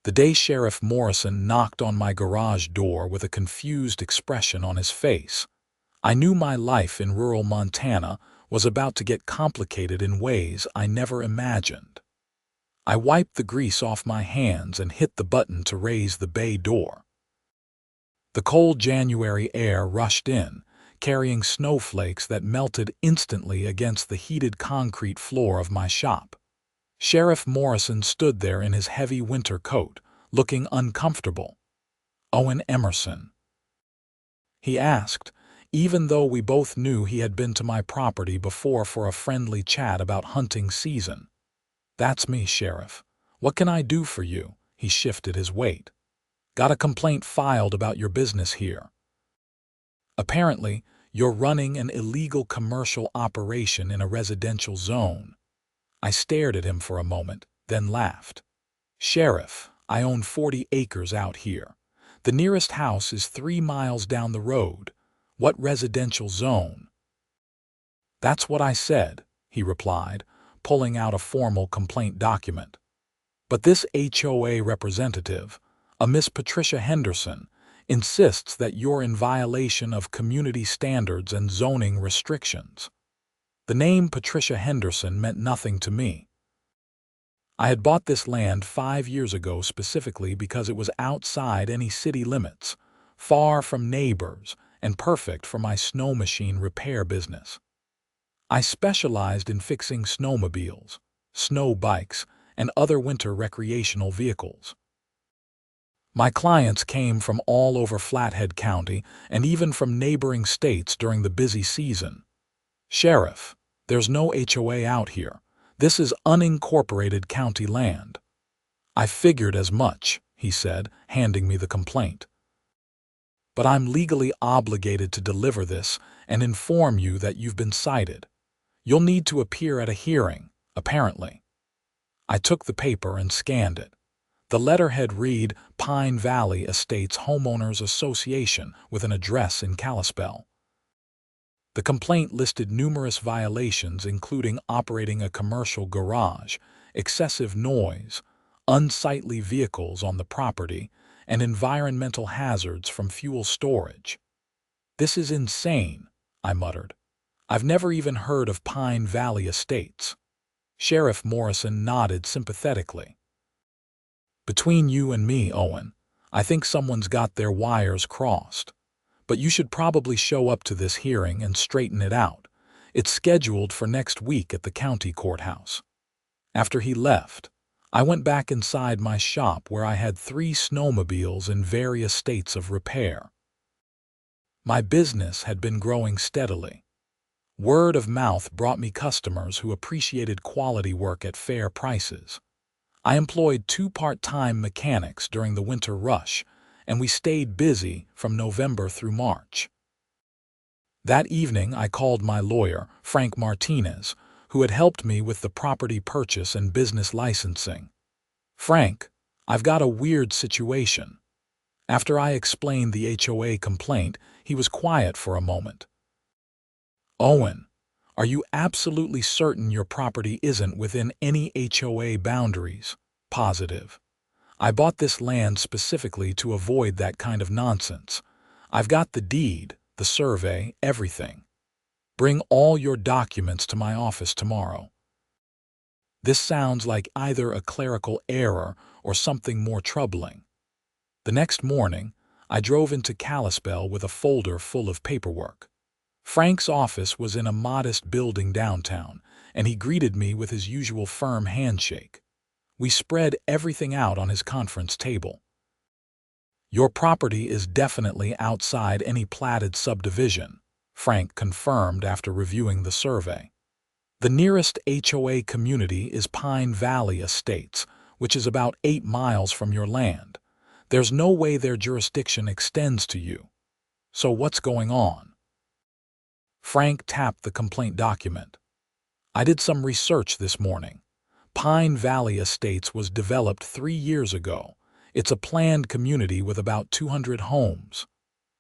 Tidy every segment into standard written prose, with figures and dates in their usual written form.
The day Sheriff Morrison knocked on my garage door with a confused expression on his face, I knew my life in rural Montana was about to get complicated in ways I never imagined. I wiped the grease off my hands and hit the button to raise the bay door. The cold January air rushed in, carrying snowflakes that melted instantly against the heated concrete floor of my shop. Sheriff Morrison stood there in his heavy winter coat, looking uncomfortable. "Owen Emerson?" he asked, even though we both knew he had been to my property before for a friendly chat about hunting season. "That's me, Sheriff. What can I do for you?" He shifted his weight. "Got a complaint filed about your business here. Apparently, you're running an illegal commercial operation in a residential zone." I stared at him for a moment, then laughed. "Sheriff, I own 40 acres out here. The nearest house is 3 miles down the road. What residential zone?" "That's what I said," he replied, pulling out a formal complaint document. "But this HOA representative, a Miss Patricia Henderson, insists that you're in violation of community standards and zoning restrictions." The name Patricia Henderson meant nothing to me. I had bought this land 5 years ago specifically because it was outside any city limits, far from neighbors, and perfect for my Snowmachine repair business. I specialized in fixing snowmobiles, snow bikes, and other winter recreational vehicles. My clients came from all over Flathead County and even from neighboring states during the busy season. "Sheriff, there's no HOA out here. This is unincorporated county land." "I figured as much," he said, handing me the complaint. "But I'm legally obligated to deliver this and inform you that you've been cited. You'll need to appear at a hearing, apparently." I took the paper and scanned it. The letterhead read Pine Valley Estates Homeowners Association with an address in Kalispell. The complaint listed numerous violations including operating a commercial garage, excessive noise, unsightly vehicles on the property, and environmental hazards from fuel storage. "This is insane," I muttered. "I've never even heard of Pine Valley Estates." Sheriff Morrison nodded sympathetically. "Between you and me, Owen, I think someone's got their wires crossed. But you should probably show up to this hearing and straighten it out. It's scheduled for next week at the county courthouse." After he left, I went back inside my shop where I had 3 snowmobiles in various states of repair. My business had been growing steadily. Word of mouth brought me customers who appreciated quality work at fair prices. I employed 2 part-time mechanics during the winter rush, and we stayed busy from November through March. That evening I called my lawyer, Frank Martinez, who had helped me with the property purchase and business licensing. "Frank, I've got a weird situation." After I explained the HOA complaint, he was quiet for a moment. "Owen, are you absolutely certain your property isn't within any HOA boundaries?" "Positive. I bought this land specifically to avoid that kind of nonsense. I've got the deed, the survey, everything. Bring all your documents to my office tomorrow." This sounds like either a clerical error or something more troubling. The next morning, I drove into Kalispell with a folder full of paperwork. Frank's office was in a modest building downtown, and he greeted me with his usual firm handshake. We spread everything out on his conference table. "Your property is definitely outside any platted subdivision," Frank confirmed after reviewing the survey. "The nearest HOA community is Pine Valley Estates, which is about 8 miles from your land. There's no way their jurisdiction extends to you. So what's going on?" Frank tapped the complaint document. "I did some research this morning. Pine Valley Estates was developed 3 years ago. It's a planned community with about 200 homes.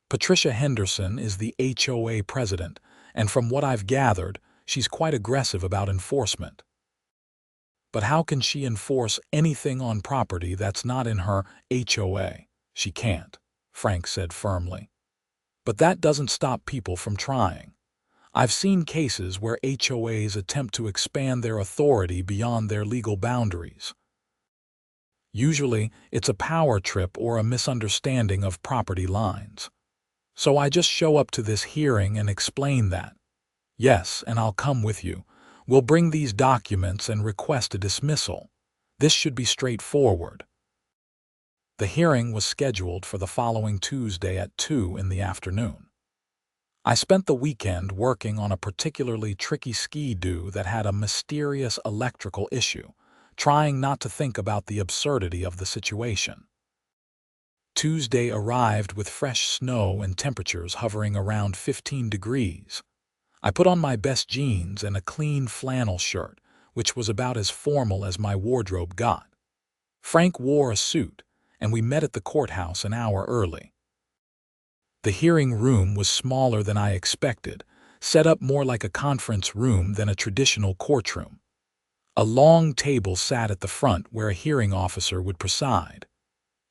Patricia Henderson is the HOA president, and from what I've gathered, she's quite aggressive about enforcement." But how can she enforce anything on property that's not in her HOA? She can't, Frank said firmly. But that doesn't stop people from trying. I've seen cases where HOAs attempt to expand their authority beyond their legal boundaries. Usually, it's a power trip or a misunderstanding of property lines. So I just show up to this hearing and explain that. Yes, and I'll come with you. We'll bring these documents and request a dismissal. This should be straightforward. The hearing was scheduled for the following Tuesday at 2 in the afternoon. I spent the weekend working on a particularly tricky ski-doo that had a mysterious electrical issue, trying not to think about the absurdity of the situation. Tuesday arrived with fresh snow and temperatures hovering around 15 degrees. I put on my best jeans and a clean flannel shirt, which was about as formal as my wardrobe got. Frank wore a suit, and we met at the courthouse an hour early. The hearing room was smaller than I expected, set up more like a conference room than a traditional courtroom. A long table sat at the front where a hearing officer would preside.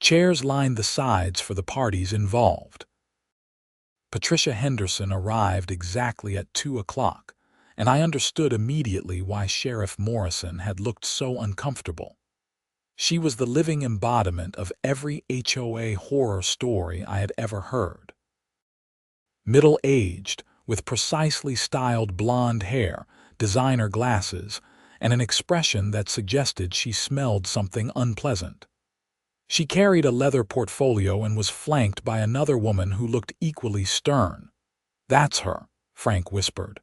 Chairs lined the sides for the parties involved. Patricia Henderson arrived exactly at 2 o'clock, and I understood immediately why Sheriff Morrison had looked so uncomfortable. She was the living embodiment of every HOA horror story I had ever heard. Middle-aged, with precisely styled blonde hair, designer glasses, and an expression that suggested she smelled something unpleasant. She carried a leather portfolio and was flanked by another woman who looked equally stern. "That's her," Frank whispered.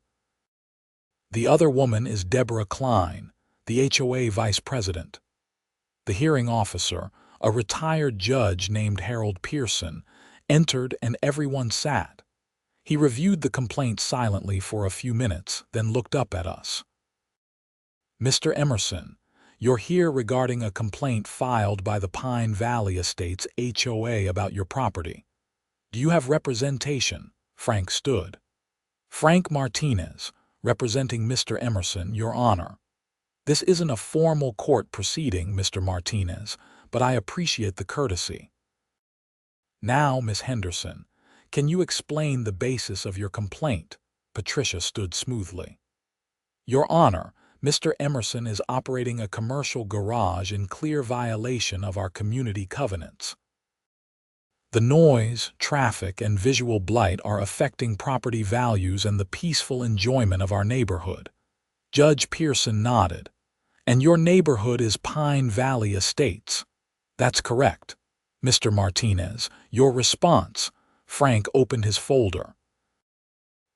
"The other woman is Deborah Klein, the HOA vice president." The hearing officer, a retired judge named Harold Pearson, entered and everyone sat. He reviewed the complaint silently for a few minutes, then looked up at us. "Mr. Emerson, you're here regarding a complaint filed by the Pine Valley Estates HOA about your property. Do you have representation?" Frank stood. "Frank Martinez, representing Mr. Emerson, Your Honor. This isn't a formal court proceeding, Mr. Martinez, but I appreciate the courtesy." "Now, Miss Henderson, can you explain the basis of your complaint?" Patricia stood smoothly. "Your Honor, Mr. Emerson is operating a commercial garage in clear violation of our community covenants. The noise, traffic, and visual blight are affecting property values and the peaceful enjoyment of our neighborhood." Judge Pearson nodded. "And your neighborhood is Pine Valley Estates." "That's correct. Mr. Martinez, your response." Frank opened his folder.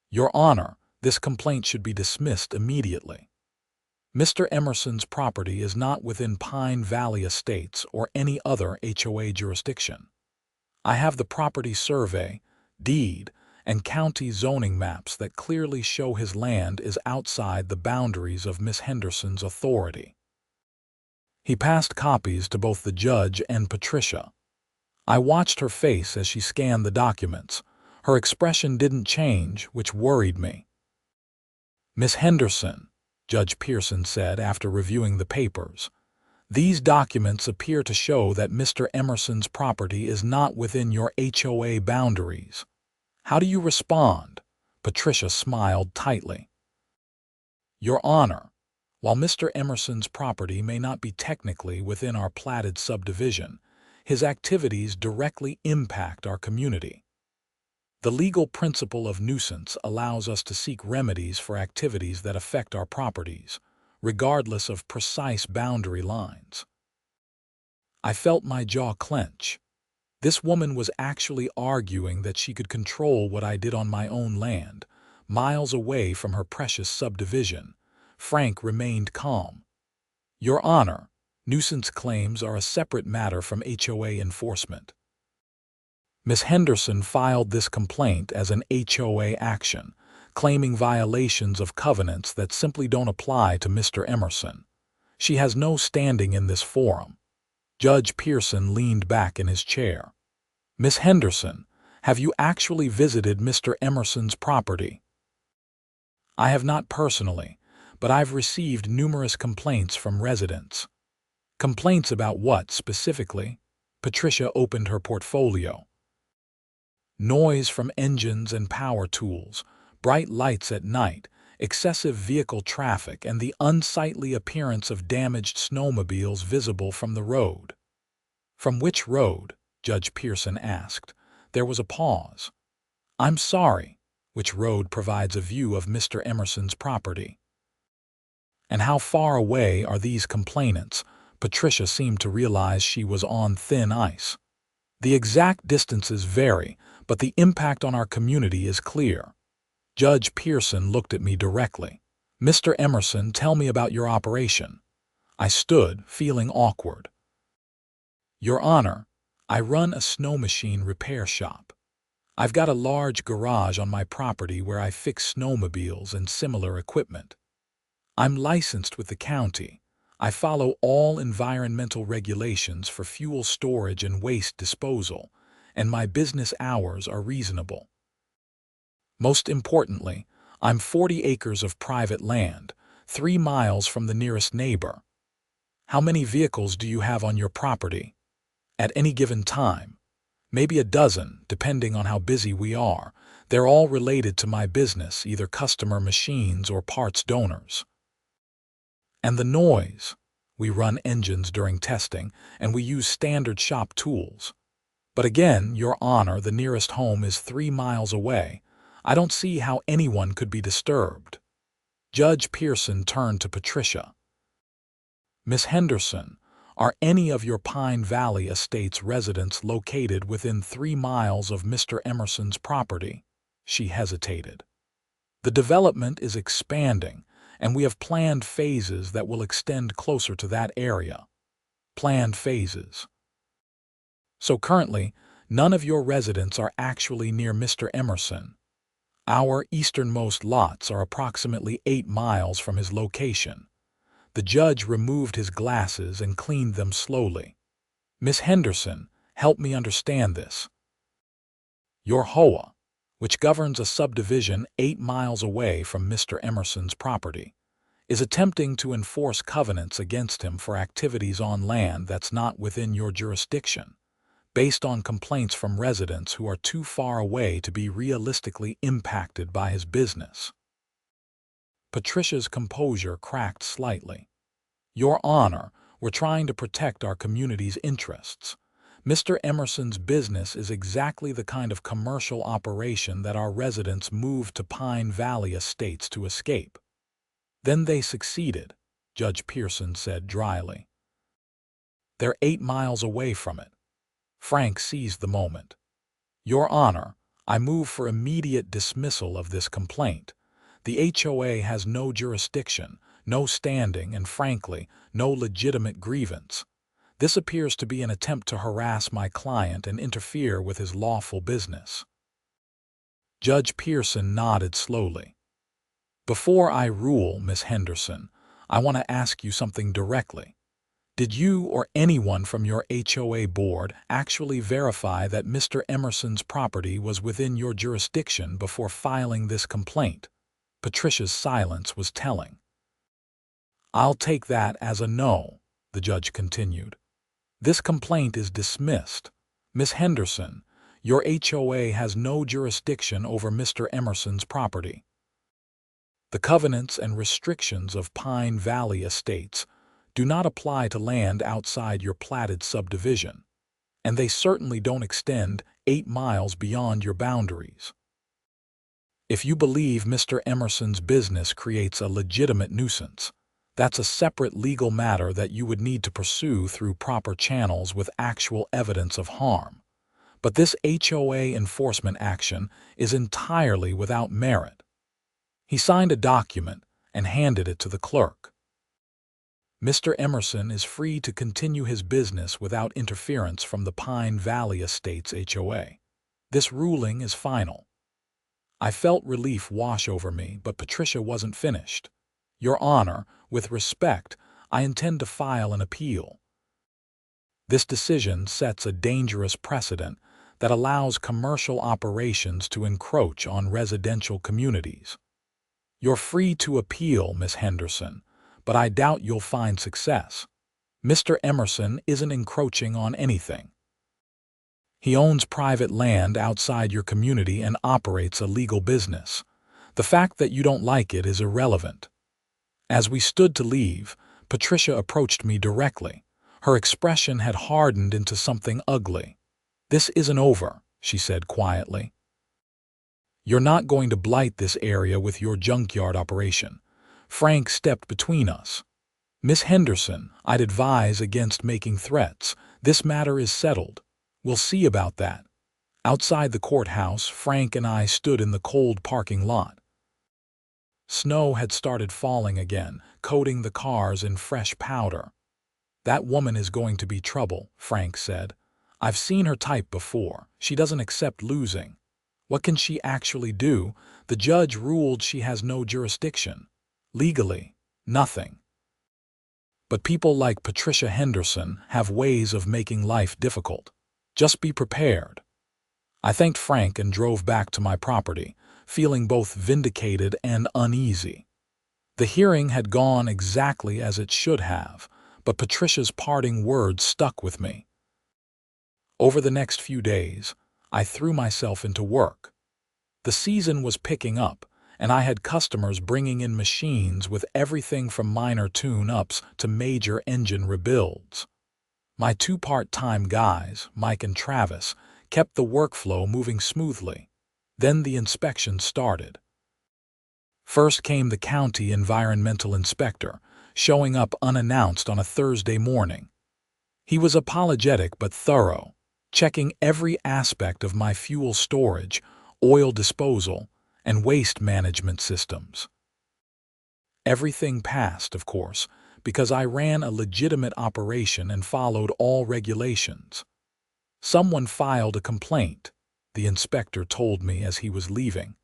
"Your Honor, this complaint should be dismissed immediately. Mr. Emerson's property is not within Pine Valley Estates or any other HOA jurisdiction. I have the property survey, deed, and county zoning maps that clearly show his land is outside the boundaries of Miss Henderson's authority." He passed copies to both the judge and Patricia. I watched her face as she scanned the documents. Her expression didn't change, which worried me. "Miss Henderson," Judge Pearson said after reviewing the papers, "these documents appear to show that Mr. Emerson's property is not within your HOA boundaries. How do you respond?" Patricia smiled tightly. "Your Honor, while Mr. Emerson's property may not be technically within our platted subdivision, his activities directly impact our community. The legal principle of nuisance allows us to seek remedies for activities that affect our properties, regardless of precise boundary lines." I felt my jaw clench. This woman was actually arguing that she could control what I did on my own land, miles away from her precious subdivision. Frank remained calm. "Your Honor, nuisance claims are a separate matter from HOA enforcement. Ms. Henderson filed this complaint as an HOA action, claiming violations of covenants that simply don't apply to Mr. Emerson. She has no standing in this forum." Judge Pearson leaned back in his chair. "Ms. Henderson, have you actually visited Mr. Emerson's property?" "I have not personally, but I've received numerous complaints from residents. Complaints about what, specifically? Patricia opened her portfolio. Noise from engines and power tools, bright lights at night, excessive vehicle traffic, and the unsightly appearance of damaged snowmobiles visible from the road. From which road? Judge Pearson asked. There was a pause. I'm sorry. Which road provides a view of Mr. Emerson's property? And how far away are these complainants? Patricia seemed to realize she was on thin ice. The exact distances vary, but the impact on our community is clear. Judge Pearson looked at me directly. Mr. Emerson, tell me about your operation. I stood, feeling awkward. Your Honor, I run a Snowmachine repair shop. I've got a large garage on my property where I fix snowmobiles and similar equipment. I'm licensed with the county. I follow all environmental regulations for fuel storage and waste disposal, and my business hours are reasonable. Most importantly, I'm 40 acres of private land, 3 miles from the nearest neighbor. How many vehicles do you have on your property? At any given time? Maybe a dozen, depending on how busy we are. They're all related to my business, either customer machines or parts donors. And the noise. We run engines during testing, and we use standard shop tools. But again, Your Honor, the nearest home is 3 miles away. I don't see how anyone could be disturbed. Judge Pearson turned to Patricia. Miss Henderson, are any of your Pine Valley Estates residents located within 3 miles of Mr. Emerson's property? She hesitated. The development is expanding, and we have planned phases that will extend closer to that area. Planned phases. So currently, none of your residents are actually near Mr. Emerson. Our easternmost lots are approximately 8 miles from his location. The judge removed his glasses and cleaned them slowly. Miss Henderson, help me understand this. Your HOA, which governs a subdivision 8 miles away from Mr. Emerson's property, is attempting to enforce covenants against him for activities on land that's not within your jurisdiction, based on complaints from residents who are too far away to be realistically impacted by his business. Patricia's composure cracked slightly. Your Honor, we're trying to protect our community's interests. Mr. Emerson's business is exactly the kind of commercial operation that our residents moved to Pine Valley Estates to escape. Then they succeeded, Judge Pearson said dryly. They're 8 miles away from it. Frank seized the moment. Your Honor, I move for immediate dismissal of this complaint. The HOA has no jurisdiction, no standing, and frankly, no legitimate grievance. This appears to be an attempt to harass my client and interfere with his lawful business. Judge Pearson nodded slowly. Before I rule, Miss Henderson, I want to ask you something directly. Did you or anyone from your HOA board actually verify that Mr. Emerson's property was within your jurisdiction before filing this complaint? Patricia's silence was telling. I'll take that as a no, the judge continued. This complaint is dismissed. Miss Henderson, your HOA has no jurisdiction over Mr. Emerson's property. The covenants and restrictions of Pine Valley Estates do not apply to land outside your platted subdivision, and they certainly don't extend 8 miles beyond your boundaries. If you believe Mr. Emerson's business creates a legitimate nuisance, that's a separate legal matter that you would need to pursue through proper channels with actual evidence of harm. But this HOA enforcement action is entirely without merit. He signed a document and handed it to the clerk. Mr. Emerson is free to continue his business without interference from the Pine Valley Estates HOA. This ruling is final. I felt relief wash over me, but Patricia wasn't finished. Your Honor, with respect, I intend to file an appeal. This decision sets a dangerous precedent that allows commercial operations to encroach on residential communities. You're free to appeal, Miss Henderson, but I doubt you'll find success. Mr. Emerson isn't encroaching on anything. He owns private land outside your community and operates a legal business. The fact that you don't like it is irrelevant. As we stood to leave, Patricia approached me directly. Her expression had hardened into something ugly. "This isn't over," she said quietly. "You're not going to blight this area with your junkyard operation." Frank stepped between us. "Miss Henderson, I'd advise against making threats. This matter is settled. We'll see about that." Outside the courthouse, Frank and I stood in the cold parking lot. Snow had started falling again, coating the cars in fresh powder. "That woman is going to be trouble," Frank said. "I've seen her type before. She doesn't accept losing. What can she actually do? The judge ruled she has no jurisdiction. Legally, nothing. But people like Patricia Henderson have ways of making life difficult. Just be prepared." I thanked Frank and drove back to my property, feeling both vindicated and uneasy. The hearing had gone exactly as it should have, but Patricia's parting words stuck with me. Over the next few days, I threw myself into work. The season was picking up, and I had customers bringing in machines with everything from minor tune-ups to major engine rebuilds. My two part-time guys, Mike and Travis, kept the workflow moving smoothly. Then the inspection started. First came the county environmental inspector, showing up unannounced on a Thursday morning. He was apologetic but thorough, checking every aspect of my fuel storage, oil disposal, and waste management systems. Everything passed, of course, because I ran a legitimate operation and followed all regulations. Someone filed a complaint, the inspector told me as he was leaving.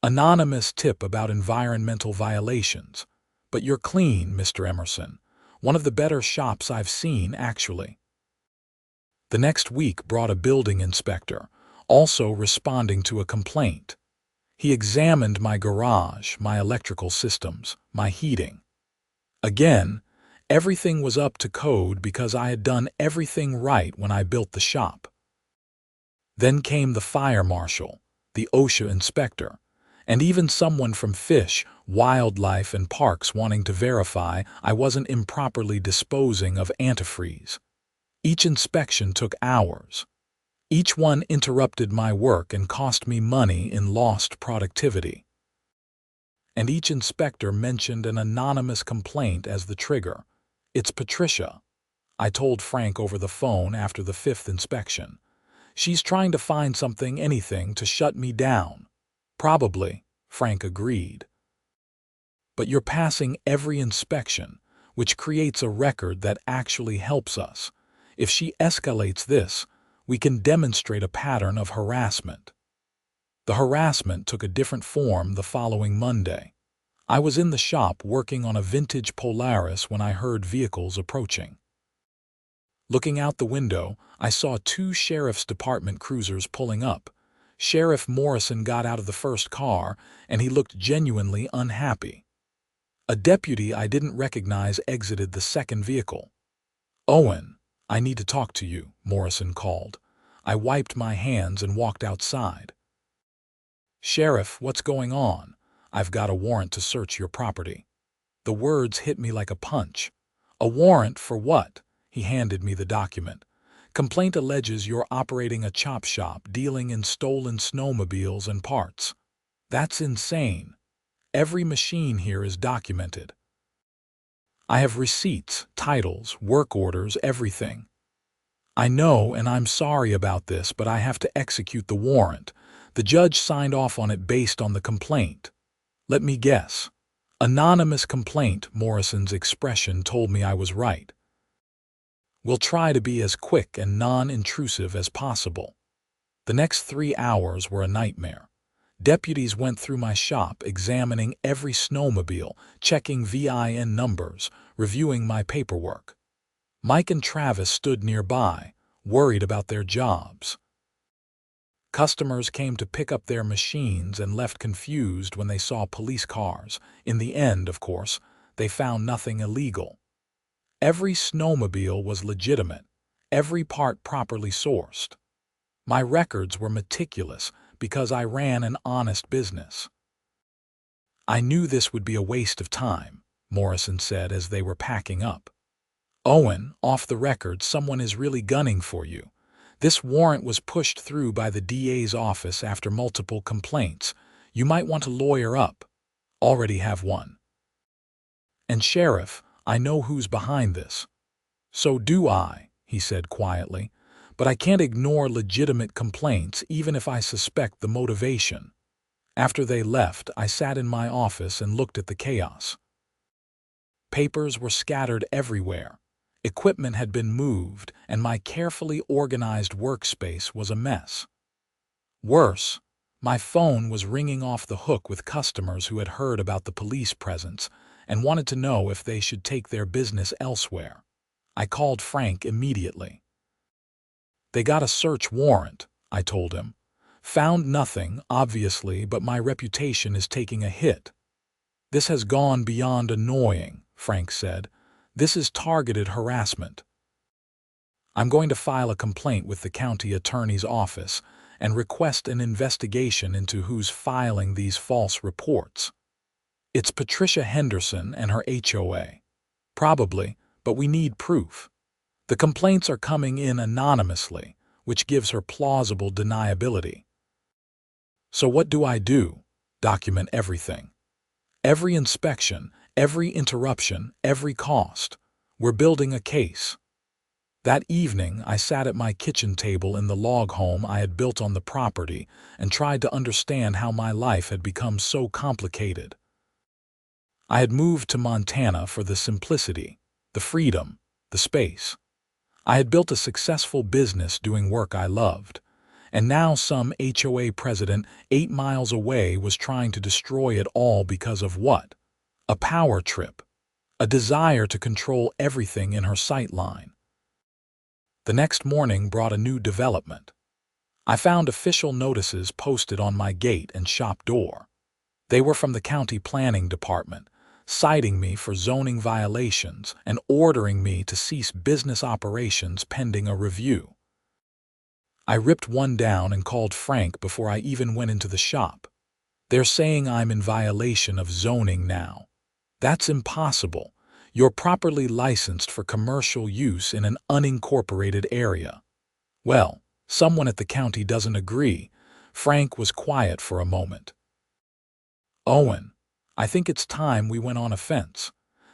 "Anonymous tip about environmental violations. But you're clean, Mr. Emerson. One of the better shops I've seen, actually." The next week brought a building inspector, also responding to a complaint. He examined my garage, my electrical systems, my heating. Again, everything was up to code because I had done everything right when I built the shop. Then came the fire marshal, the OSHA inspector, and even someone from Fish, Wildlife, and Parks wanting to verify I wasn't improperly disposing of antifreeze. Each inspection took hours. Each one interrupted my work and cost me money in lost productivity. And each inspector mentioned an anonymous complaint as the trigger. "It's Patricia," I told Frank over the phone after the 5th inspection. "She's trying to find something, anything, to shut me down." "Probably," Frank agreed. "But you're passing every inspection, which creates a record that actually helps us. If she escalates this, we can demonstrate a pattern of harassment." The harassment took a different form the following Monday. I was in the shop working on a vintage Polaris when I heard vehicles approaching. Looking out the window, I saw 2 sheriff's department cruisers pulling up. Sheriff Morrison got out of the first car, and he looked genuinely unhappy. A deputy I didn't recognize exited the second vehicle. "Owen, I need to talk to you," Morrison called. I wiped my hands and walked outside. "Sheriff, what's going on?" "I've got a warrant to search your property." The words hit me like a punch. "A warrant for what?" He handed me the document. "Complaint alleges you're operating a chop shop dealing in stolen snowmobiles and parts." "That's insane. Every machine here is documented. I have receipts, titles, work orders, everything." "I know, and I'm sorry about this, but I have to execute the warrant. The judge signed off on it based on the complaint." "Let me guess. Anonymous complaint." Morrison's expression told me I was right. "We'll try to be as quick and non-intrusive as possible." The next 3 hours were a nightmare. Deputies went through my shop, examining every snowmobile, checking VIN numbers, reviewing my paperwork. Mike and Travis stood nearby, worried about their jobs. Customers came to pick up their machines and left confused when they saw police cars. In the end, of course, they found nothing illegal. Every snowmobile was legitimate, every part properly sourced. My records were meticulous because I ran an honest business. "I knew this would be a waste of time," Morrison said as they were packing up. "Owen, off the record, someone is really gunning for you. This warrant was pushed through by the DA's office after multiple complaints. You might want to lawyer up. Already have one. And Sheriff, I know who's behind this." "So do I," he said quietly, "but I can't ignore legitimate complaints even if I suspect the motivation." After they left, I sat in my office and looked at the chaos. Papers were scattered everywhere. Equipment had been moved, and my carefully organized workspace was a mess. Worse, my phone was ringing off the hook with customers who had heard about the police presence and wanted to know if they should take their business elsewhere. I called Frank immediately. "They got a search warrant," I told him. "Found nothing, obviously, but my reputation is taking a hit." "This has gone beyond annoying," Frank said. "This is targeted harassment. I'm going to file a complaint with the county attorney's office and request an investigation into who's filing these false reports. It's Patricia Henderson and her HOA. Probably, but we need proof. The complaints are coming in anonymously, which gives her plausible deniability." "So what do I do?" "Document everything. Every inspection, every interruption, every cost. We're building a case." That evening, I sat at my kitchen table in the log home I had built on the property and tried to understand how my life had become so complicated. I had moved to Montana for the simplicity, the freedom, the space. I had built a successful business doing work I loved, and now some HOA president 8 miles away was trying to destroy it all because of what? A power trip, a desire to control everything in her sightline. The next morning brought a new development. I found official notices posted on my gate and shop door. They were from the county planning department, citing me for zoning violations and ordering me to cease business operations pending a review. I ripped one down and called Frank before I even went into the shop. "They're saying I'm in violation of zoning now." "That's impossible. You're properly licensed for commercial use in an unincorporated area." "Well, someone at the county doesn't agree." Frank was quiet for a moment. "Owen, I think it's time we went on offense.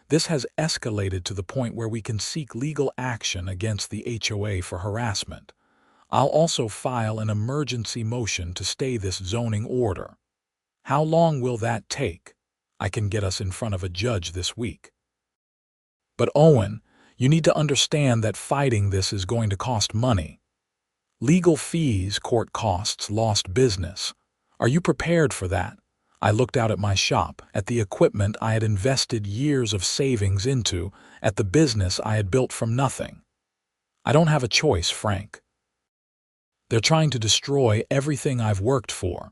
This has escalated to the point where we can seek legal action against the HOA for harassment. I'll also file an emergency motion to stay this zoning order." "How long will that take?" "I can get us in front of a judge this week." "But Owen, you need to understand that fighting this is going to cost money. Legal fees, court costs, lost business. Are you prepared for that?" I looked out at my shop, at the equipment I had invested years of savings into, at the business I had built from nothing. "I don't have a choice, Frank. They're trying to destroy everything I've worked for."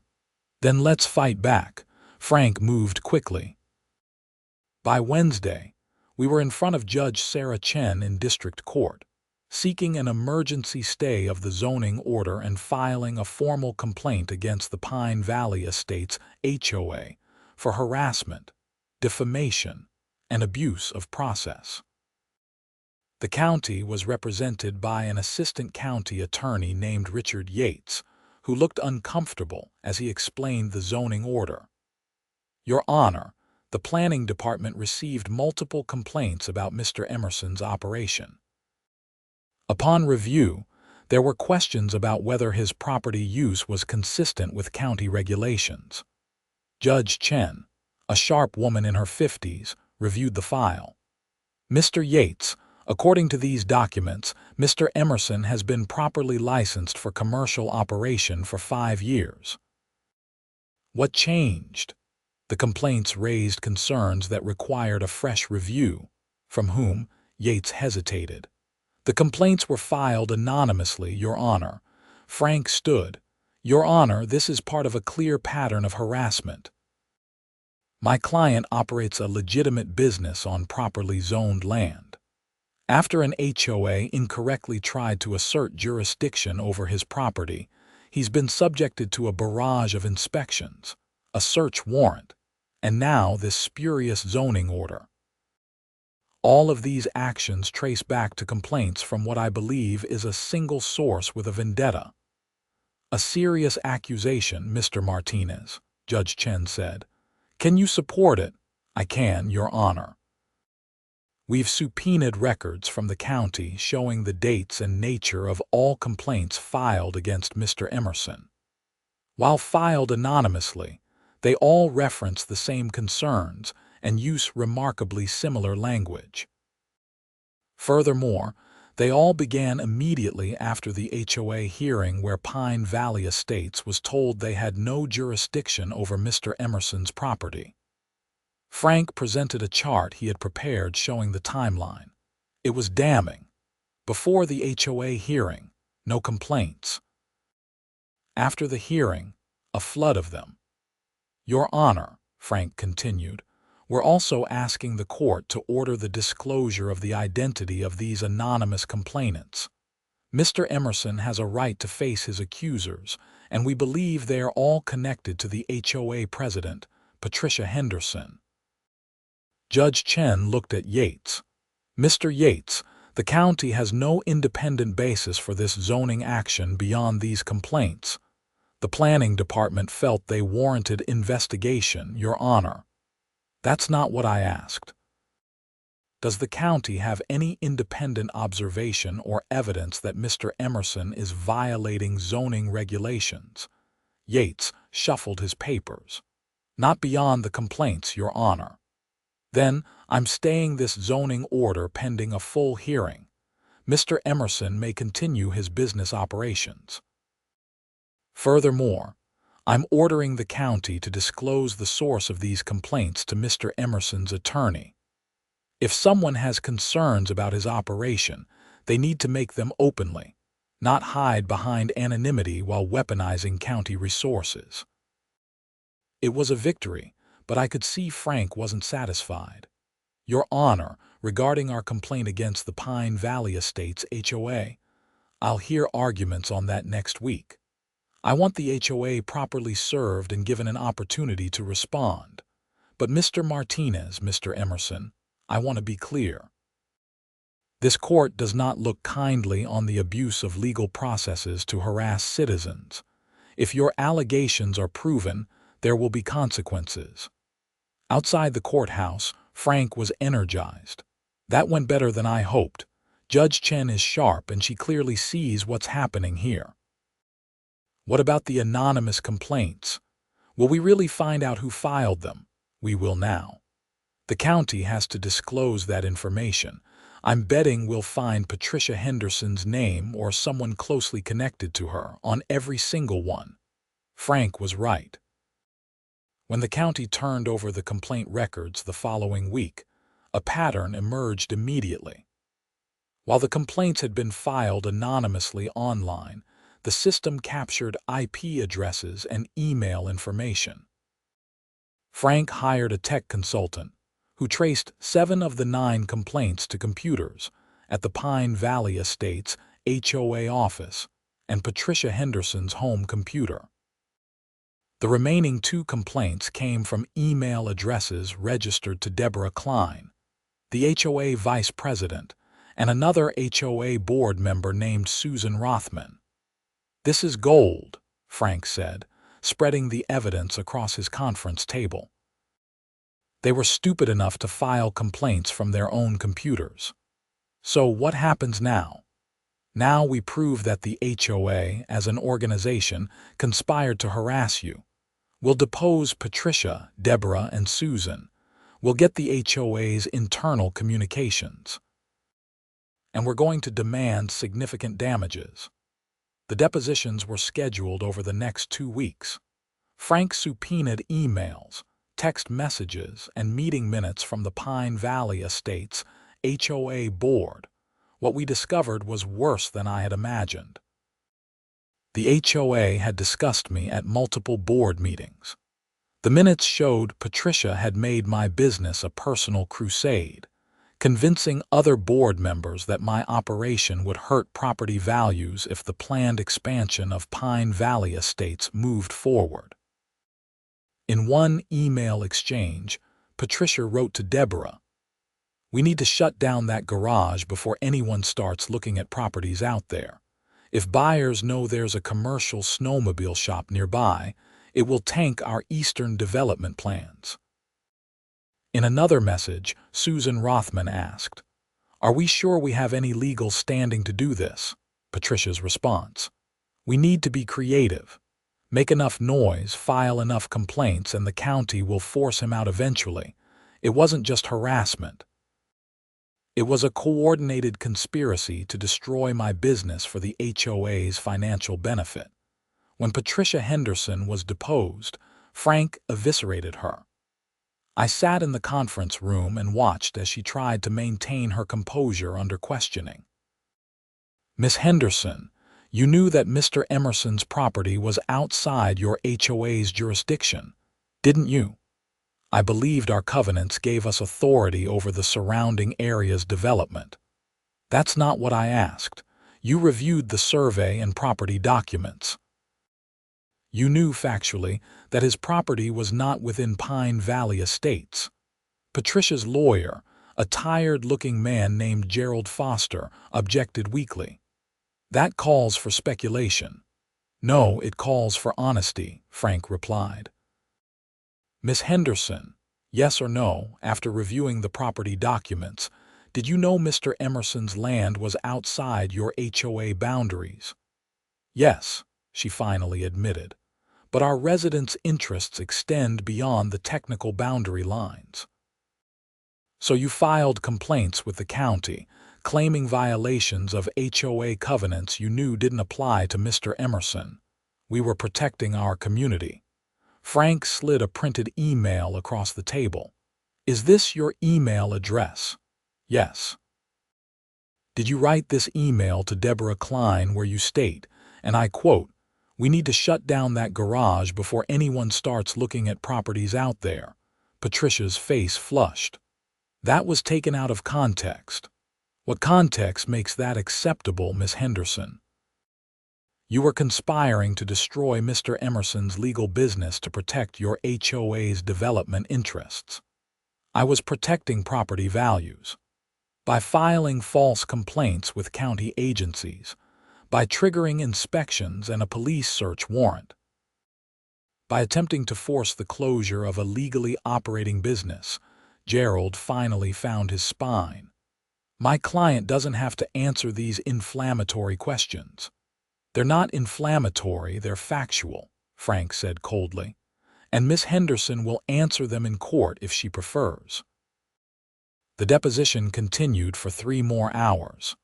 "Then let's fight back." Frank moved quickly. By Wednesday, we were in front of Judge Sarah Chen in district court, seeking an emergency stay of the zoning order and filing a formal complaint against the Pine Valley Estates HOA for harassment, defamation, and abuse of process. The county was represented by an assistant county attorney named Richard Yates, who looked uncomfortable as he explained the zoning order. "Your Honor, the planning department received multiple complaints about Mr. Emerson's operation. Upon review, there were questions about whether his property use was consistent with county regulations." Judge Chen, a sharp woman in her 50s, reviewed the file. "Mr. Yates, according to these documents, Mr. Emerson has been properly licensed for commercial operation for 5 years. What changed?" The complaints raised concerns that required a fresh review. "From whom?" Yates hesitated. "The complaints were filed anonymously, Your Honor." Frank stood. Your Honor, this is part of a clear pattern of harassment. My client operates a legitimate business on properly zoned land. After an HOA incorrectly tried to assert jurisdiction over his property, he's been subjected to a barrage of inspections, a search warrant, and now this spurious zoning order. All of these actions trace back to complaints from what I believe is a single source with a vendetta. A serious accusation, Mr. Martinez, Judge Chen said. Can you support it? I can, Your Honor. We've subpoenaed records from the county showing the dates and nature of all complaints filed against Mr. Emerson. While filed anonymously, they all reference the same concerns and use remarkably similar language. Furthermore, they all began immediately after the HOA hearing where Pine Valley Estates was told they had no jurisdiction over Mr. Emerson's property. Frank presented a chart he had prepared showing the timeline. It was damning. Before the HOA hearing, no complaints. After the hearing, a flood of them. Your Honor, Frank continued, we're also asking the court to order the disclosure of the identity of these anonymous complainants. Mr. Emerson has a right to face his accusers, and we believe they are all connected to the HOA president, Patricia Henderson. Judge Chen looked at Yates. Mr. Yates, the county has no independent basis for this zoning action beyond these complaints. The planning department felt they warranted investigation, Your Honor. That's not what I asked. Does the county have any independent observation or evidence that Mr. Emerson is violating zoning regulations? Yates shuffled his papers. Not beyond the complaints, Your Honor. Then, I'm staying this zoning order pending a full hearing. Mr. Emerson may continue his business operations. Furthermore, I'm ordering the county to disclose the source of these complaints to Mr. Emerson's attorney. If someone has concerns about his operation, they need to make them openly, not hide behind anonymity while weaponizing county resources. It was a victory, but I could see Frank wasn't satisfied. Your Honor, regarding our complaint against the Pine Valley Estates HOA, I'll hear arguments on that next week. I want the HOA properly served and given an opportunity to respond. But Mr. Martinez, Mr. Emerson, I want to be clear. This court does not look kindly on the abuse of legal processes to harass citizens. If your allegations are proven, there will be consequences. Outside the courthouse, Frank was energized. That went better than I hoped. Judge Chen is sharp and she clearly sees what's happening here. What about the anonymous complaints? Will we really find out who filed them? We will now. The county has to disclose that information. I'm betting we'll find Patricia Henderson's name or someone closely connected to her on every single one. Frank was right. When the county turned over the complaint records the following week, a pattern emerged immediately. While the complaints had been filed anonymously online, the system captured IP addresses and email information. Frank hired a tech consultant who traced 7 of the 9 complaints to computers at the Pine Valley Estates HOA office and Patricia Henderson's home computer. The remaining 2 complaints came from email addresses registered to Deborah Klein, the HOA vice president, and another HOA board member named Susan Rothman. This is gold, Frank said, spreading the evidence across his conference table. They were stupid enough to file complaints from their own computers. So what happens now? Now we prove that the HOA, as an organization, conspired to harass you. We'll depose Patricia, Deborah, and Susan. We'll get the HOA's internal communications. And we're going to demand significant damages. The depositions were scheduled over the next 2 weeks. Frank subpoenaed emails, text messages, and meeting minutes from the Pine Valley Estates HOA board. What we discovered was worse than I had imagined. The HOA had discussed me at multiple board meetings. The minutes showed Patricia had made my business a personal crusade, convincing other board members that my operation would hurt property values if the planned expansion of Pine Valley Estates moved forward. In one email exchange, Patricia wrote to Deborah, "We need to shut down that garage before anyone starts looking at properties out there. If buyers know there's a commercial snowmobile shop nearby, it will tank our eastern development plans." In another message, Susan Rothman asked, "Are we sure we have any legal standing to do this?" Patricia's response, "We need to be creative. Make enough noise, file enough complaints, and the county will force him out eventually. It wasn't just harassment. It was a coordinated conspiracy to destroy my business for the HOA's financial benefit. When Patricia Henderson was deposed, Frank eviscerated her. I sat in the conference room and watched as she tried to maintain her composure under questioning. "Miss Henderson, you knew that Mr. Emerson's property was outside your HOA's jurisdiction, didn't you? I believed our covenants gave us authority over the surrounding area's development. That's not what I asked. You reviewed the survey and property documents. You knew factually that his property was not within Pine Valley Estates." Patricia's lawyer, a tired-looking man named Gerald Foster, objected weakly. "That calls for speculation." "No, it calls for honesty," Frank replied. "Miss Henderson, yes or no, after reviewing the property documents, did you know Mr. Emerson's land was outside your HOA boundaries?" "Yes," she finally admitted, "but our residents' interests extend beyond the technical boundary lines." "So you filed complaints with the county, claiming violations of HOA covenants you knew didn't apply to Mr. Emerson. We were protecting our community." Frank slid a printed email across the table. "Is this your email address?" "Yes." "Did you write this email to Deborah Klein where you state, and I quote, 'We need to shut down that garage before anyone starts looking at properties out there'?" Patricia's face flushed. "That was taken out of context." "What context makes that acceptable, Miss Henderson?" "You were conspiring to destroy Mr. Emerson's legal business to protect your HOA's development interests." "I was protecting property values. By filing false complaints with county agencies, by triggering inspections and a police search warrant, by attempting to force the closure of a legally operating business." Gerald finally found his spine. "My client doesn't have to answer these inflammatory questions." "They're not inflammatory, they're factual," Frank said coldly, "and Miss Henderson will answer them in court if she prefers." The deposition continued for 3 more hours.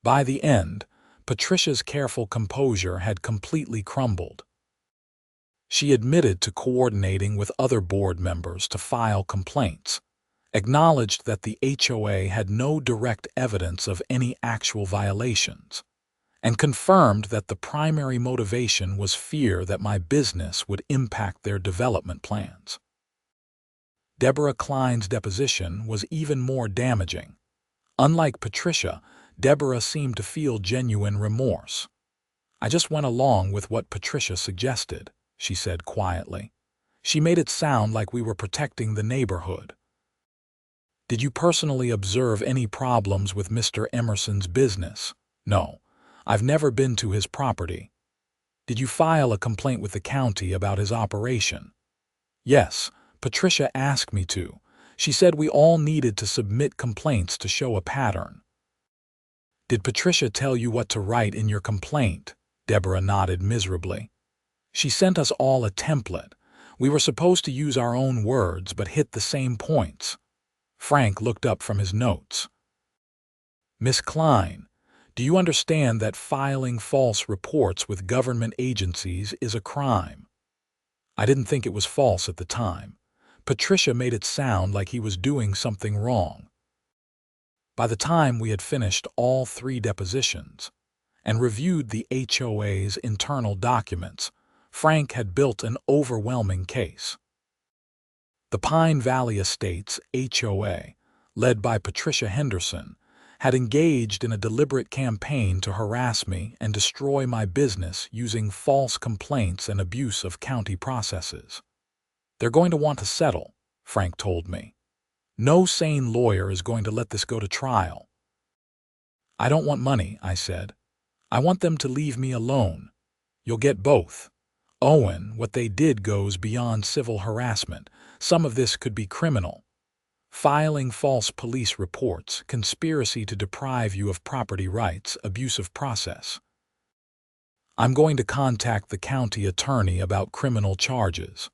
By the end, Patricia's careful composure had completely crumbled. She admitted to coordinating with other board members to file complaints, acknowledged that the HOA had no direct evidence of any actual violations, and confirmed that the primary motivation was fear that my business would impact their development plans. Deborah Klein's deposition was even more damaging. Unlike Patricia, Deborah seemed to feel genuine remorse. "I just went along with what Patricia suggested," she said quietly. "She made it sound like we were protecting the neighborhood." "Did you personally observe any problems with Mr. Emerson's business?" "No. I've never been to his property." "Did you file a complaint with the county about his operation?" "Yes. Patricia asked me to. She said we all needed to submit complaints to show a pattern." "Did Patricia tell you what to write in your complaint?" Deborah nodded miserably. "She sent us all a template. We were supposed to use our own words but hit the same points." Frank looked up from his notes. "Miss Klein, do you understand that filing false reports with government agencies is a crime?" "I didn't think it was false at the time. Patricia made it sound like he was doing something wrong." By the time we had finished all 3 depositions, and reviewed the HOA's internal documents, Frank had built an overwhelming case. The Pine Valley Estates HOA, led by Patricia Henderson, had engaged in a deliberate campaign to harass me and destroy my business using false complaints and abuse of county processes. "They're going to want to settle," Frank told me. "No sane lawyer is going to let this go to trial." "I don't want money," I said. "I want them to leave me alone." "You'll get both. Owen, what they did goes beyond civil harassment. Some of this could be criminal. Filing false police reports, conspiracy to deprive you of property rights, abuse of process. I'm going to contact the county attorney about criminal charges."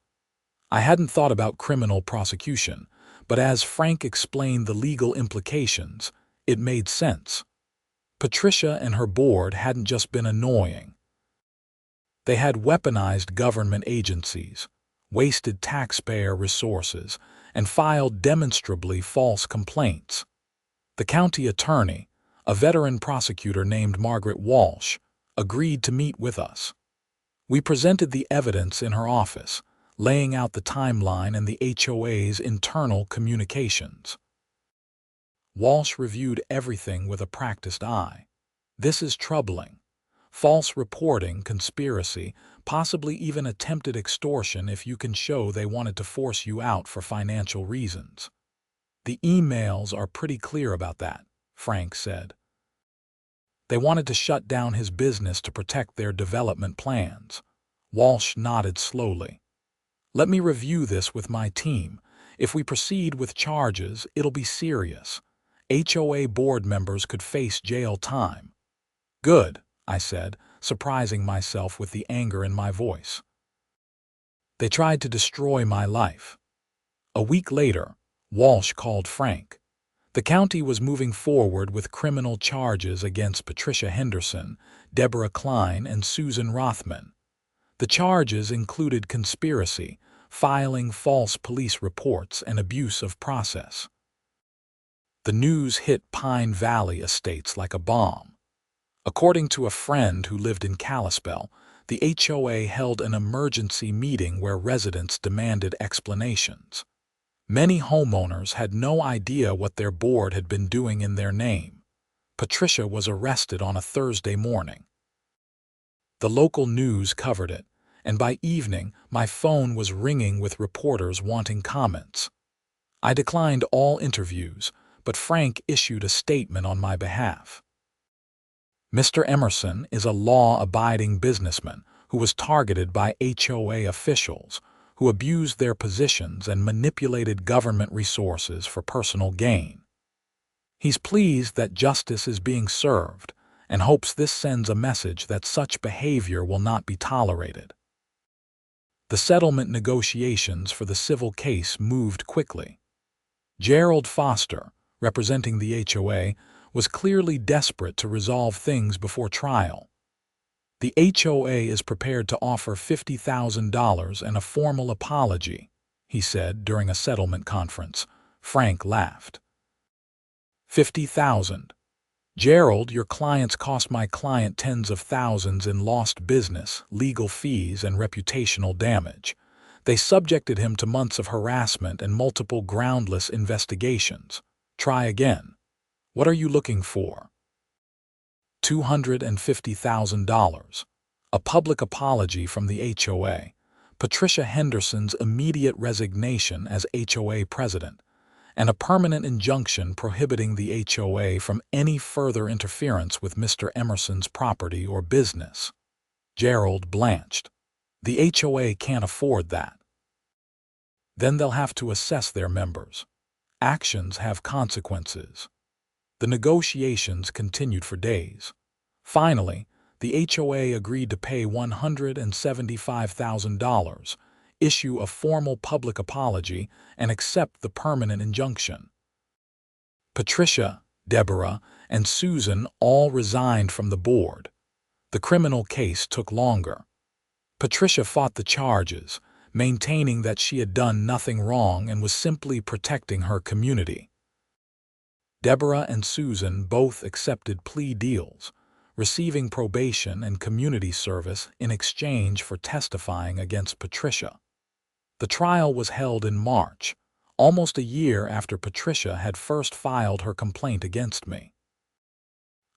I hadn't thought about criminal prosecution, but as Frank explained the legal implications, it made sense. Patricia and her board hadn't just been annoying. They had weaponized government agencies, wasted taxpayer resources, and filed demonstrably false complaints. The county attorney, a veteran prosecutor named Margaret Walsh, agreed to meet with us. We presented the evidence in her office, laying out the timeline and the HOA's internal communications. Walsh reviewed everything with a practiced eye. "This is troubling. False reporting, conspiracy, possibly even attempted extortion if you can show they wanted to force you out for financial reasons." "The emails are pretty clear about that," Frank said. "They wanted to shut down his business to protect their development plans." Walsh nodded slowly. "Let me review this with my team. If we proceed with charges, it'll be serious. HOA board members could face jail time." "Good," I said, surprising myself with the anger in my voice. "They tried to destroy my life." A week later, Walsh called Frank. The county was moving forward with criminal charges against Patricia Henderson, Deborah Klein, and Susan Rothman. The charges included conspiracy, filing false police reports, and abuse of process. The news hit Pine Valley Estates like a bomb. According to a friend who lived in Kalispell, the HOA held an emergency meeting where residents demanded explanations. Many homeowners had no idea what their board had been doing in their name. Patricia was arrested on a Thursday morning. The local news covered it, and by evening my phone was ringing with reporters wanting comments. I declined all interviews, but Frank issued a statement on my behalf. "Mr. Emerson is a law-abiding businessman who was targeted by HOA officials who abused their positions and manipulated government resources for personal gain. He's pleased that justice is being served and hopes this sends a message that such behavior will not be tolerated." The settlement negotiations for the civil case moved quickly. Gerald Foster, representing the HOA, was clearly desperate to resolve things before trial. "The HOA is prepared to offer $50,000 and a formal apology," he said during a settlement conference. Frank laughed. "50,000. Gerald, your clients cost my client tens of thousands in lost business, legal fees, and reputational damage. They subjected him to months of harassment and multiple groundless investigations. Try again. What are you looking for?" $250,000. A public apology from the HOA, Patricia Henderson's immediate resignation as HOA president, and a permanent injunction prohibiting the HOA from any further interference with Mr. Emerson's property or business. Gerald blanched. "The HOA can't afford that." "Then they'll have to assess their members. Actions have consequences." The negotiations continued for days. Finally, the HOA agreed to pay $175,000, issue a formal public apology, and accept the permanent injunction. Patricia, Deborah, and Susan all resigned from the board. The criminal case took longer. Patricia fought the charges, maintaining that she had done nothing wrong and was simply protecting her community. Deborah and Susan both accepted plea deals, receiving probation and community service in exchange for testifying against Patricia. The trial was held in March, almost a year after Patricia had first filed her complaint against me.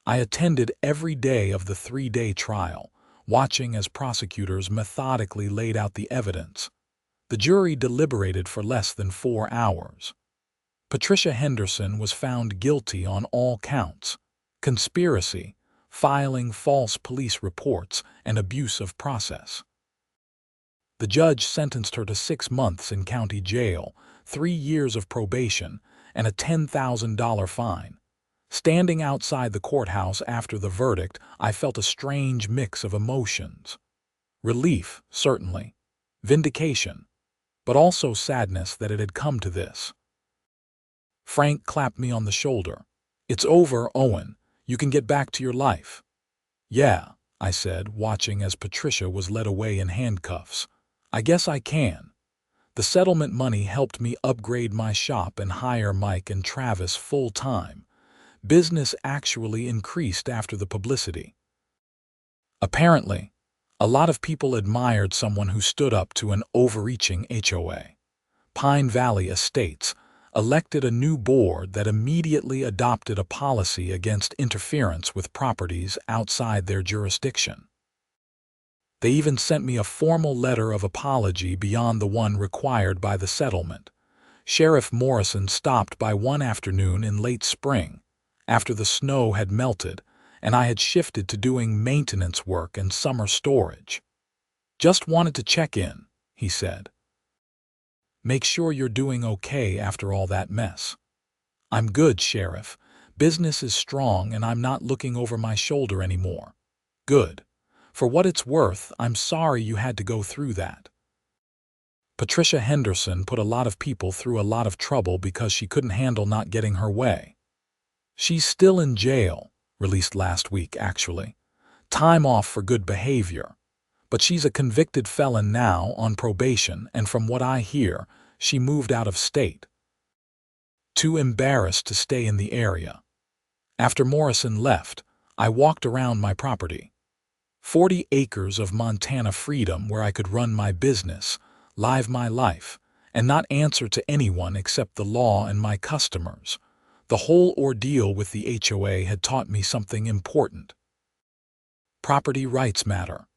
I attended every day of the 3-day trial, watching as prosecutors methodically laid out the evidence. The jury deliberated for less than 4 hours. Patricia Henderson was found guilty on all counts: conspiracy, filing false police reports, and abuse of process. The judge sentenced her to 6 months in county jail, 3 years of probation, and a $10,000 fine. Standing outside the courthouse after the verdict, I felt a strange mix of emotions. Relief, certainly. Vindication. But also sadness that it had come to this. Frank clapped me on the shoulder. "It's over, Owen. You can get back to your life." "Yeah," I said, watching as Patricia was led away in handcuffs. "I guess I can." The settlement money helped me upgrade my shop and hire Mike and Travis full-time. Business actually increased after the publicity. Apparently, a lot of people admired someone who stood up to an overreaching HOA. Pine Valley Estates elected a new board that immediately adopted a policy against interference with properties outside their jurisdiction. They even sent me a formal letter of apology beyond the one required by the settlement. Sheriff Morrison stopped by one afternoon in late spring, after the snow had melted, and I had shifted to doing maintenance work and summer storage. "Just wanted to check in," he said. "Make sure you're doing okay after all that mess." "I'm good, Sheriff. Business is strong and I'm not looking over my shoulder anymore." "Good. For what it's worth, I'm sorry you had to go through that." Patricia Henderson put a lot of people through a lot of trouble because she couldn't handle not getting her way. She's still in jail, released last week actually. Time off for good behavior. But she's a convicted felon now on probation, and from what I hear, she moved out of state. Too embarrassed to stay in the area. After Morrison left, I walked around my property. 40 acres of Montana freedom where I could run my business, live my life, and not answer to anyone except the law and my customers. The whole ordeal with the HOA had taught me something important. Property rights matter.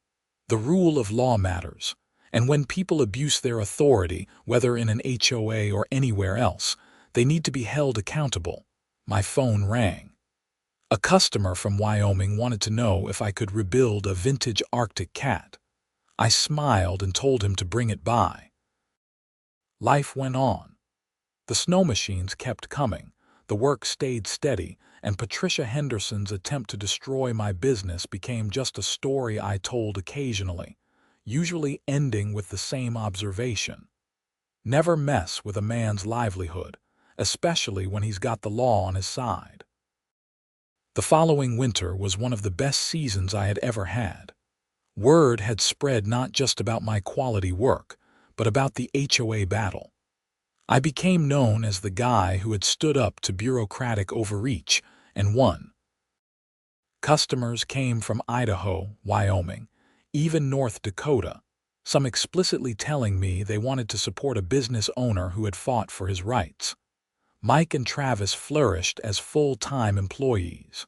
The rule of law matters. And when people abuse their authority, whether in an HOA or anywhere else, they need to be held accountable. My phone rang. A customer from Wyoming wanted to know if I could rebuild a vintage Arctic cat. I smiled and told him to bring it by. Life went on. The snow machines kept coming. The work stayed steady, and Patricia Henderson's attempt to destroy my business became just a story I told occasionally, usually ending with the same observation. Never mess with a man's livelihood, especially when he's got the law on his side. The following winter was one of the best seasons I had ever had. Word had spread not just about my quality work, but about the HOA battle. I became known as the guy who had stood up to bureaucratic overreach and won. Customers came from Idaho, Wyoming, even North Dakota, some explicitly telling me they wanted to support a business owner who had fought for his rights. Mike and Travis flourished as full-time employees.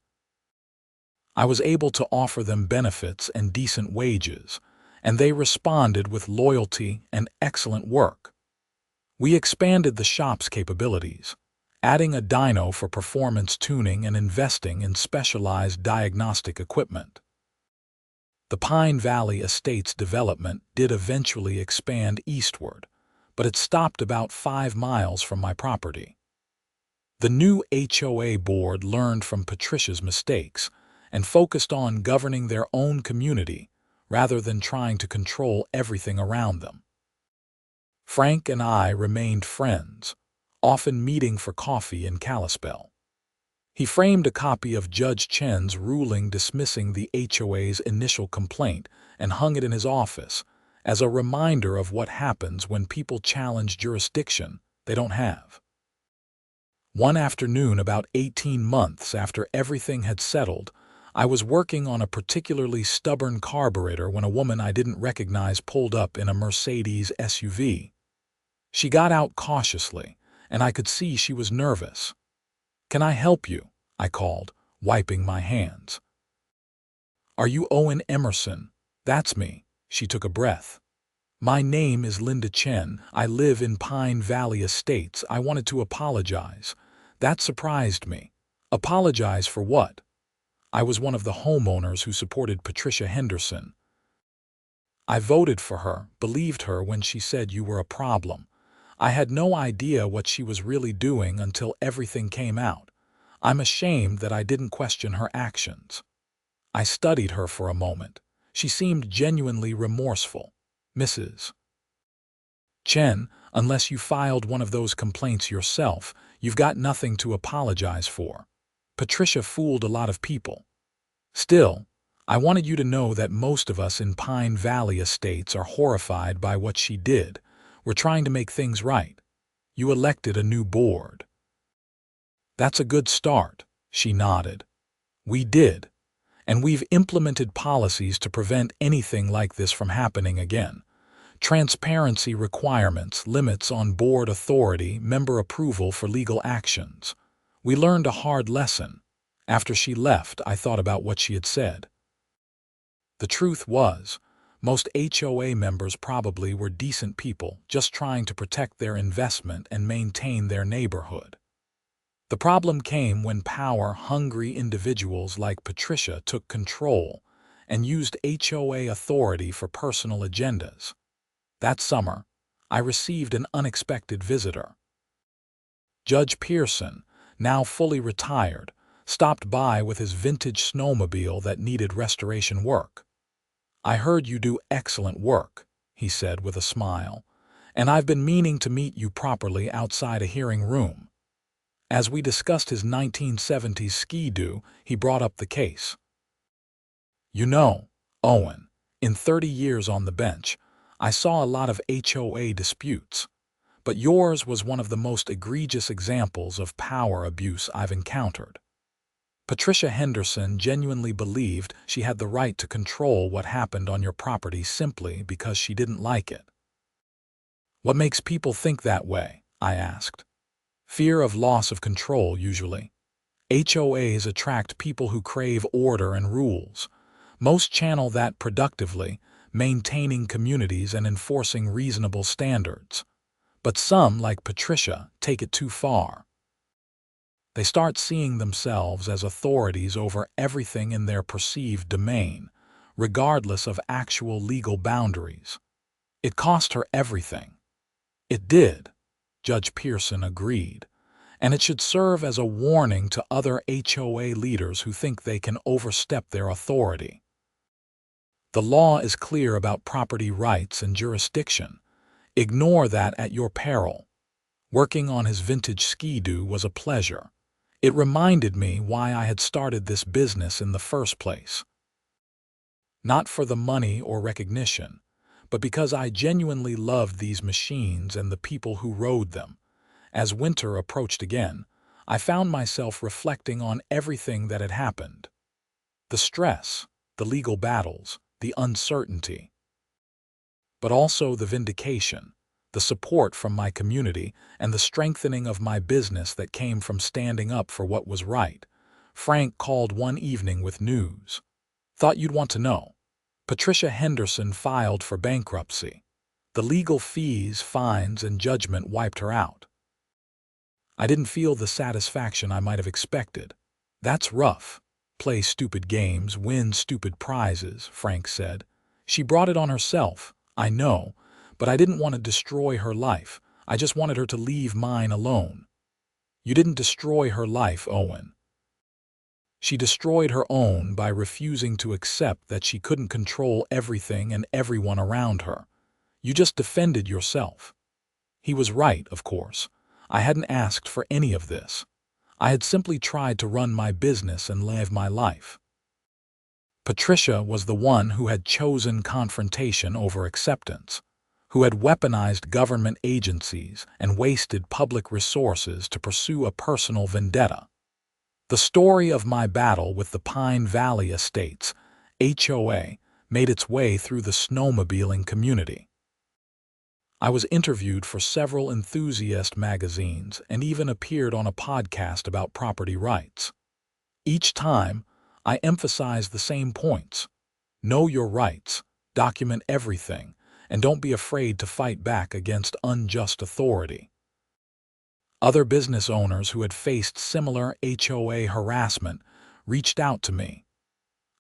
I was able to offer them benefits and decent wages, and they responded with loyalty and excellent work. We expanded the shop's capabilities, adding a dyno for performance tuning and investing in specialized diagnostic equipment. The Pine Valley Estates development did eventually expand eastward, but it stopped about 5 miles from my property. The new HOA board learned from Patricia's mistakes and focused on governing their own community rather than trying to control everything around them. Frank and I remained friends, often meeting for coffee in Kalispell. He framed a copy of Judge Chen's ruling dismissing the HOA's initial complaint and hung it in his office as a reminder of what happens when people challenge jurisdiction they don't have. One afternoon, about 18 months after everything had settled, I was working on a particularly stubborn carburetor when a woman I didn't recognize pulled up in a Mercedes SUV. She got out cautiously, and I could see she was nervous. "Can I help you?" I called, wiping my hands. "Are you Owen Emerson?" "That's me." She took a breath. "My name is Linda Chen. I live in Pine Valley Estates. I wanted to apologize." That surprised me. Apologize for what? I was one of the homeowners who supported Patricia Henderson. I voted for her, believed her when she said you were a problem. I had no idea what she was really doing until everything came out. I'm ashamed that I didn't question her actions. I studied her for a moment. She seemed genuinely remorseful. "Mrs. Chen, unless you filed one of those complaints yourself, you've got nothing to apologize for. Patricia fooled a lot of people. Still, I wanted you to know that most of us in Pine Valley Estates are horrified by what she did. We're trying to make things right. You elected a new board." "That's a good start," she nodded. "We did, and we've implemented policies to prevent anything like this from happening again. Transparency requirements, limits on board authority, member approval for legal actions. We learned a hard lesson. After she left, I thought about what she had said. The truth was, most HOA members probably were decent people just trying to protect their investment and maintain their neighborhood. The problem came when power-hungry individuals like Patricia took control and used HOA authority for personal agendas. That summer, I received an unexpected visitor. Judge Pearson, now fully retired, stopped by with his vintage snowmobile that needed restoration work. "I heard you do excellent work," he said with a smile, "and I've been meaning to meet you properly outside a hearing room." As we discussed his 1970s Ski-Doo, he brought up the case. "You know, Owen, in 30 years on the bench, I saw a lot of HOA disputes, but yours was one of the most egregious examples of power abuse I've encountered. Patricia Henderson genuinely believed she had the right to control what happened on your property simply because she didn't like it." "What makes people think that way?" I asked. "Fear of loss of control, usually. HOAs attract people who crave order and rules. Most channel that productively, maintaining communities and enforcing reasonable standards. But some, like Patricia, take it too far. They start seeing themselves as authorities over everything in their perceived domain, regardless of actual legal boundaries. It cost her everything." "It did," Judge Pearson agreed, "and it should serve as a warning to other HOA leaders who think they can overstep their authority. The law is clear about property rights and jurisdiction. Ignore that at your peril." Working on his vintage Ski-Doo was a pleasure. It reminded me why I had started this business in the first place. Not for the money or recognition, but because I genuinely loved these machines and the people who rode them. As winter approached again, I found myself reflecting on everything that had happened. The stress, the legal battles, the uncertainty. But also the vindication, the support from my community, and the strengthening of my business that came from standing up for what was right. Frank called one evening with news. "Thought you'd want to know. Patricia Henderson filed for bankruptcy. The legal fees, fines, and judgment wiped her out." I didn't feel the satisfaction I might have expected. "That's rough. Play stupid games, win stupid prizes," Frank said. "She brought it on herself, I know, but I didn't want to destroy her life. I just wanted her to leave mine alone." "You didn't destroy her life, Owen. She destroyed her own by refusing to accept that she couldn't control everything and everyone around her. You just defended yourself." He was right, of course. I hadn't asked for any of this. I had simply tried to run my business and live my life. Patricia was the one who had chosen confrontation over acceptance, who had weaponized government agencies and wasted public resources to pursue a personal vendetta. The story of my battle with the Pine Valley Estates HOA made its way through the snowmobiling community. I was interviewed for several enthusiast magazines and even appeared on a podcast about property rights. Each time, I emphasized the same points. Know your rights, document everything, and don't be afraid to fight back against unjust authority. Other business owners who had faced similar HOA harassment reached out to me.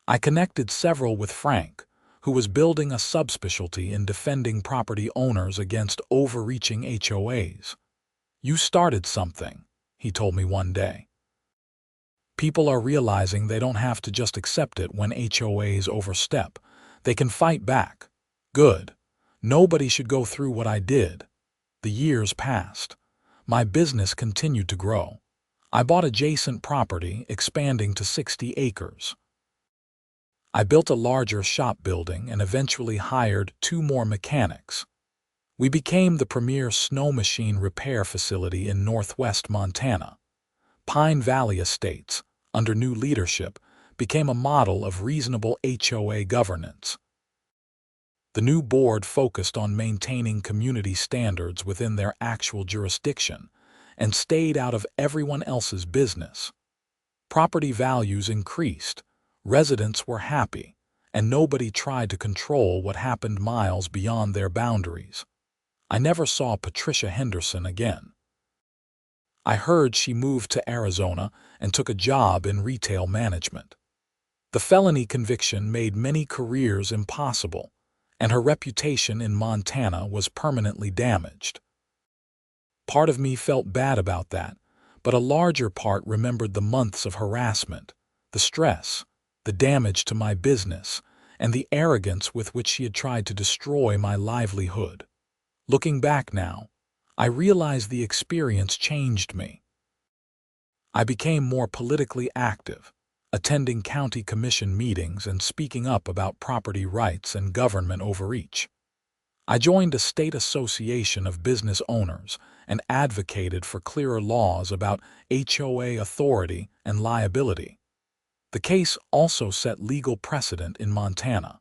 I connected several with Frank, who was building a subspecialty in defending property owners against overreaching HOAs. "You started something," he told me one day. "People are realizing they don't have to just accept it when HOAs overstep. They can fight back." Good. Nobody should go through what I did. The years passed. My business continued to grow. I bought adjacent property, expanding to 60 acres. I built a larger shop building and eventually hired 2 more mechanics. We became the premier Snowmachine repair facility in northwest Montana. Pine Valley Estates, under new leadership, became a model of reasonable HOA governance. The new board focused on maintaining community standards within their actual jurisdiction and stayed out of everyone else's business. Property values increased, residents were happy, and nobody tried to control what happened miles beyond their boundaries. I never saw Patricia Henderson again. I heard she moved to Arizona and took a job in retail management. The felony conviction made many careers impossible, and her reputation in Montana was permanently damaged. Part of me felt bad about that, but a larger part remembered the months of harassment, the stress, the damage to my business, and the arrogance with which she had tried to destroy my livelihood. Looking back now, I realized the experience changed me. I became more politically active, attending county commission meetings and speaking up about property rights and government overreach. I joined a state association of business owners and advocated for clearer laws about HOA authority and liability. The case also set legal precedent in Montana.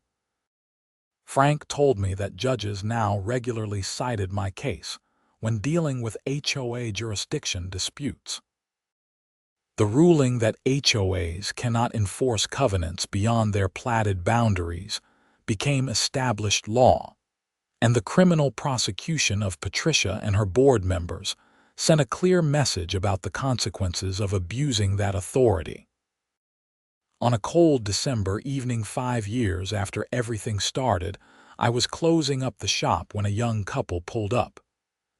Frank told me that judges now regularly cited my case when dealing with HOA jurisdiction disputes. The ruling that HOAs cannot enforce covenants beyond their platted boundaries became established law, and the criminal prosecution of Patricia and her board members sent a clear message about the consequences of abusing that authority. On a cold December evening 5 years after everything started, I was closing up the shop when a young couple pulled up.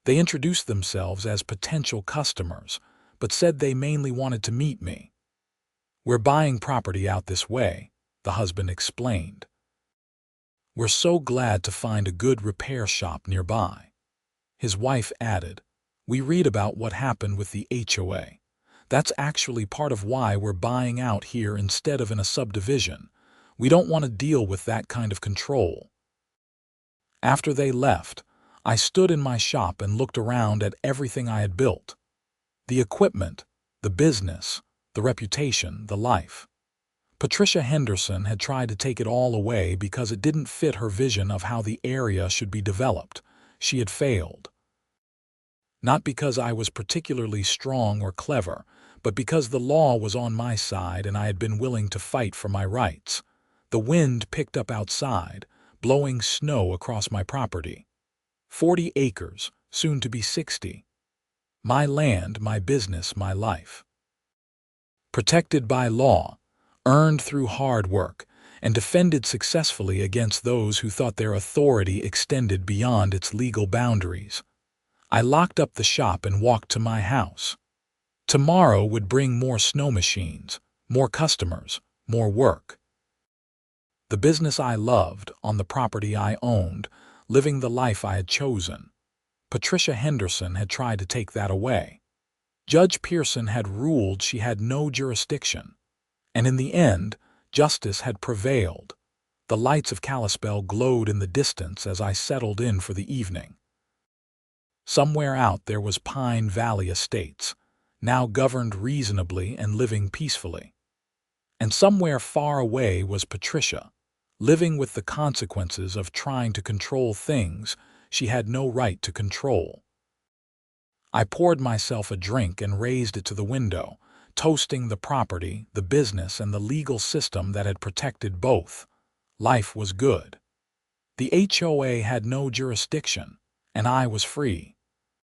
They introduced themselves as potential customers, but said they mainly wanted to meet me. "We're buying property out this way," the husband explained. "We're so glad to find a good repair shop nearby." His wife added, "We read about what happened with the HOA. That's actually part of why we're buying out here instead of in a subdivision. We don't want to deal with that kind of control." After they left, I stood in my shop and looked around at everything I had built. The equipment, the business, the reputation, the life. Patricia Henderson had tried to take it all away because it didn't fit her vision of how the area should be developed. She had failed. Not because I was particularly strong or clever, but because the law was on my side and I had been willing to fight for my rights. The wind picked up outside, blowing snow across my property. 40 acres, soon to be 60. My land, my business, my life. Protected by law, earned through hard work, and defended successfully against those who thought their authority extended beyond its legal boundaries. I locked up the shop and walked to my house. Tomorrow would bring more snow machines, more customers, more work. The business I loved, on the property I owned, living the life I had chosen. Patricia Henderson had tried to take that away. Judge Pearson had ruled she had no jurisdiction. And in the end, justice had prevailed. The lights of Kalispell glowed in the distance as I settled in for the evening. Somewhere out there was Pine Valley Estates, now governed reasonably and living peacefully. And somewhere far away was Patricia, living with the consequences of trying to control things she had no right to control. I poured myself a drink and raised it to the window, toasting the property, the business, and the legal system that had protected both. Life was good. The HOA had no jurisdiction, and I was free.